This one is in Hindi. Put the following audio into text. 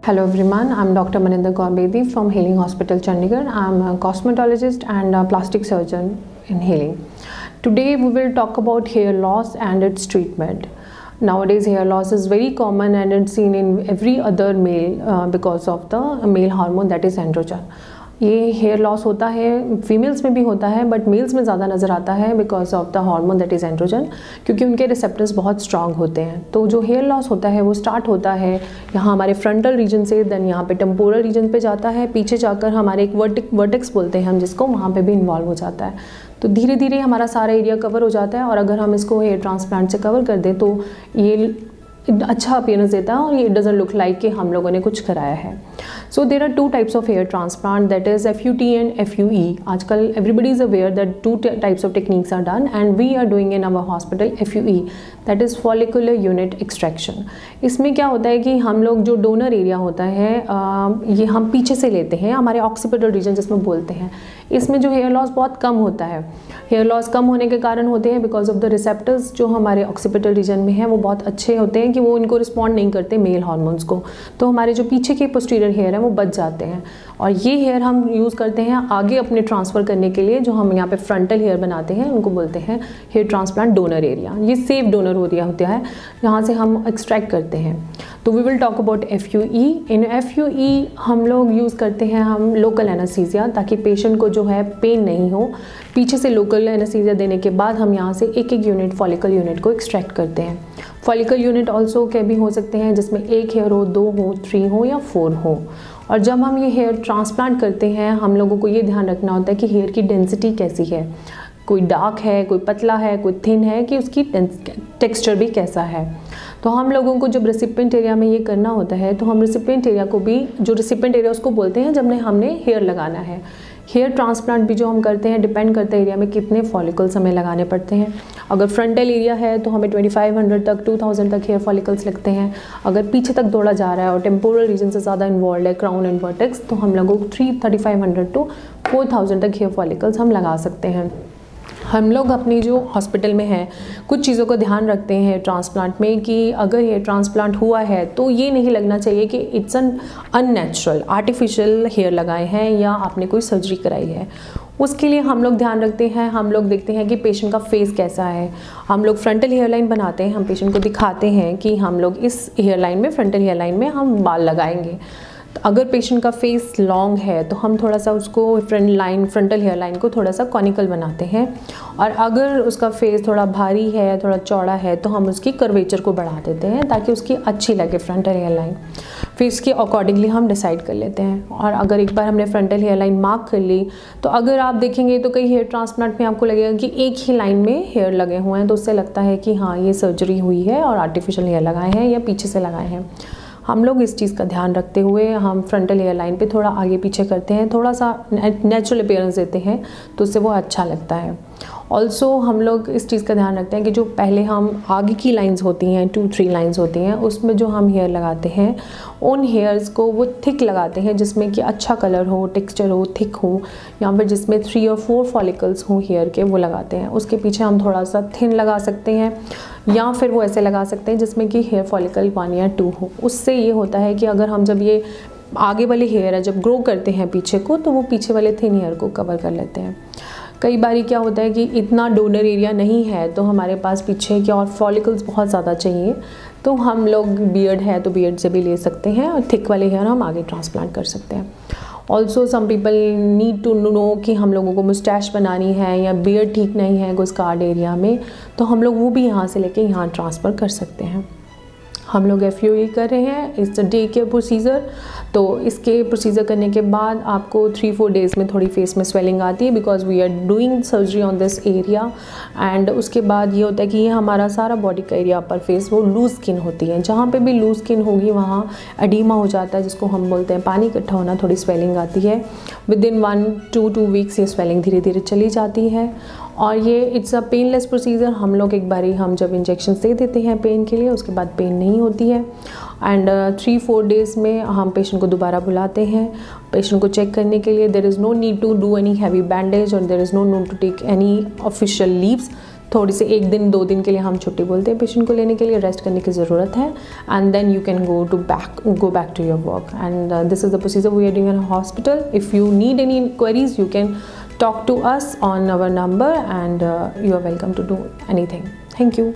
Hello everyone, I'm Dr. Maninder Kaur Bedi from Healing Hospital Chandigarh. I'm a cosmetologist and a plastic surgeon in healing. Today we will talk about hair loss and its treatment. Nowadays hair loss is very common and it's seen in every other male because of the male hormone that is androgen. ये हेयर लॉस होता है फीमेल्स में भी होता है बट मेल्स में ज़्यादा नज़र आता है because of the hormone that is androgen, क्योंकि उनके रिसेप्टर्स बहुत स्ट्रांग होते हैं। तो जो हेयर लॉस होता है वो स्टार्ट होता है यहाँ हमारे फ्रंटल रीजन से, देन यहाँ पे टेम्पोरल रीजन पे जाता है, पीछे जाकर हमारे एक वर्टेक्स बोलते हैं हम जिसको, वहाँ पे भी इन्वॉल्व हो जाता है। तो धीरे धीरे हमारा सारा एरिया कवर हो जाता है और अगर हम इसको हेयर ट्रांसप्लांट से कवर कर दें तो ये अच्छा अपीयरेंस देता है और ये डजंट लुक लाइक कि हम लोगों ने कुछ कराया है। So there are two types of hair transplant, that is FUT and FUE। आजकल everybody is aware that two types of techniques are done and we are doing in our hospital FUE, that is follicular unit extraction. इसमें क्या होता है कि हम लोग जो डोनर एरिया होता है ये हम पीछे से लेते हैं, हमारे ऑक्सीपिटल रीजन जिसमें बोलते हैं। इसमें जो हेयर लॉस बहुत कम होता है। हेयर लॉस कम होने के कारण होते हैं बिकॉज ऑफ द रिसेप्टर्स जो हमारे ऑक्सीपिटल रीजन में हैं वो बहुत अच्छे होते हैं कि वो इनको रिस्पॉन्ड नहीं करते मेल हार्मोन्स को, तो हमारे जो पीछे के पोस्टीरियर हेयर है वो बच जाते हैं और ये हेयर हम यूज़ करते हैं आगे अपने ट्रांसफ़र करने के लिए। जो हम यहाँ पे फ्रंटल हेयर बनाते हैं उनको बोलते हैं हेयर ट्रांसप्लांट डोनर एरिया। ये सेफ डोनर एरिया होता है, यहाँ से हम एक्सट्रैक्ट करते हैं। तो we will talk about FUE। In FUE हम लोग यूज़ करते हैं हम लोकल एनेस्थीसिया, ताकि पेशेंट को जो है पेन नहीं हो। पीछे से लोकल एनेस्थीसिया देने के बाद हम यहाँ से एक एक यूनिट फॉलिकल यूनिट को एक्सट्रैक्ट करते हैं। फॉलिकल यूनिट ऑल्सो के भी हो सकते हैं जिसमें एक हेयर हो, 2 हो, 3 हो या 4 हो। और जब हम ये हेयर ट्रांसप्लांट करते हैं हम लोगों को ये ध्यान रखना होता है कि हेयर की डेंसिटी कैसी है, कोई डार्क है, कोई पतला है, कोई थिन है, कि उसकी टेक्सचर भी कैसा है। तो हम लोगों को जब रेसिपिएंट एरिया में ये करना होता है तो हम रेसिपिएंट एरिया को भी, जो रेसिपिएंट एरिया उसको बोलते हैं जब हमने हेयर लगाना है। हेयर ट्रांसप्लांट भी जो हम करते हैं डिपेंड करता है एरिया में कितने फॉलिकल्स हमें लगाने पड़ते हैं। अगर फ्रंटल एरिया है तो हमें 2500 तक 2000 तक हेयर फॉलिकल्स लगते हैं। अगर पीछे तक दौड़ा जा रहा है और टेम्पोरल रीजन से ज़्यादा इन्वॉल्व है, क्राउन एंड वर्टेक्स, तो हम लोगों को 3500 to 4000 तक हेयर फॉलिकल्स हम लगा सकते हैं। हम लोग अपनी जो हॉस्पिटल में हैं कुछ चीज़ों का ध्यान रखते हैं ट्रांसप्लांट में कि अगर ये ट्रांसप्लांट हुआ है तो ये नहीं लगना चाहिए कि it's an unnatural artificial hair लगाए हैं या आपने कोई सर्जरी कराई है। उसके लिए हम लोग ध्यान रखते हैं, हम लोग देखते हैं कि पेशेंट का फेस कैसा है। हम लोग फ्रंटल हेयर लाइन बनाते हैं, हम पेशेंट को दिखाते हैं कि हम लोग इस हेयर लाइन में, फ्रंटल हेयर लाइन में हम बाल लगाएंगे। अगर पेशेंट का फेस लॉन्ग है तो हम थोड़ा सा उसको फ्रंटल हेयर लाइन को थोड़ा सा कॉनिकल बनाते हैं, और अगर उसका फेस थोड़ा भारी है, थोड़ा चौड़ा है, तो हम उसकी कर्वेचर को बढ़ा देते हैं ताकि उसकी अच्छी लगे फ्रंटल हेयर लाइन। फिर इसके अकॉर्डिंगली हम डिसाइड कर लेते हैं। और अगर एक बार हमने फ्रंटल हेयर लाइन मार्क कर ली तो अगर आप देखेंगे तो कई हेयर ट्रांसप्लांट में आपको लगेगा कि एक ही लाइन में हेयर लगे हुए हैं, तो उससे लगता है कि हाँ ये सर्जरी हुई है और आर्टिफिशियल हेयर लगाए हैं या पीछे से लगाए हैं। हम लोग इस चीज़ का ध्यान रखते हुए हम फ्रंटल हेयर लाइन पे थोड़ा आगे पीछे करते हैं, थोड़ा सा नेचुरल अपीयरेंस देते हैं तो उससे वो अच्छा लगता है। ऑल्सो हम लोग इस चीज़ का ध्यान रखते हैं कि जो पहले हम आगे की लाइंस होती हैं, 2-3 लाइंस होती हैं, उसमें जो हम हेयर लगाते हैं उन हेयर्स को वो थिक लगाते हैं जिसमें कि अच्छा कलर हो, टेक्सचर हो, थिक हो, या फिर जिसमें 3 और 4 फॉलिकल्स हों हेयर के, वो लगाते हैं। उसके पीछे हम थोड़ा सा थिन लगा सकते हैं या फिर वो ऐसे लगा सकते हैं जिसमें कि हेयर फॉलिकल 1 या 2 हो। उससे ये होता है कि अगर हम जब ये आगे वाले हेयर है जब ग्रो करते हैं पीछे को, तो वो पीछे वाले थिन हेयर को कवर कर लेते हैं। कई बारी क्या होता है कि इतना डोनर एरिया नहीं है तो हमारे पास पीछे के और फॉलिकल्स बहुत ज़्यादा चाहिए, तो हम लोग बियर्ड है तो बियर्ड से भी ले सकते हैं और थिक वाले हेयर हम आगे ट्रांसप्लांट कर सकते हैं। Also some people need to know कि हम लोगों को मुस्टैश बनानी है या बियर्ड ठीक नहीं है कोई स्कार्ड एरिया में, तो हम लोग वो भी यहाँ से लेके यहाँ ट्रांसफ़र कर सकते हैं। हम लोग FUE कर रहे हैं, इट्स डे केयर प्रोसीजर। तो इसके प्रोसीजर करने के बाद आपको 3-4 डेज़ में थोड़ी फेस में स्वेलिंग आती है because we are doing surgery on this area. And उसके बाद ये होता है कि ये हमारा सारा बॉडी का एरिया पर फेस वो लूज स्किन होती है, जहाँ पे भी लूज स्किन होगी वहाँ एडिमा हो जाता है जिसको हम बोलते हैं पानी इकट्ठा होना, थोड़ी स्वेलिंग आती है। विदिन 1-2 वीक्स ये स्वेलिंग धीरे धीरे चली जाती है और ये इट्स अ पेनलेस प्रोसीजर। हम लोग एक बारी हम जब इंजेक्शन दे देते हैं पेन के लिए, उसके बाद पेन नहीं होती है। एंड 3-4 डेज़ में हम पेशेंट को दोबारा बुलाते हैं पेशेंट को चेक करने के लिए। There is no need to do any heavy bandage और there is no need to take any official leaves. थोड़ी सी 1 दिन 2 दिन के लिए हम छुट्टी बोलते हैं पेशेंट को लेने के लिए, रेस्ट करने की ज़रूरत है, and then you can go back to your work, and this is the procedure we are doing in hospital. If you need any queries you can talk to us on our number, and you are welcome to do anything. Thank you.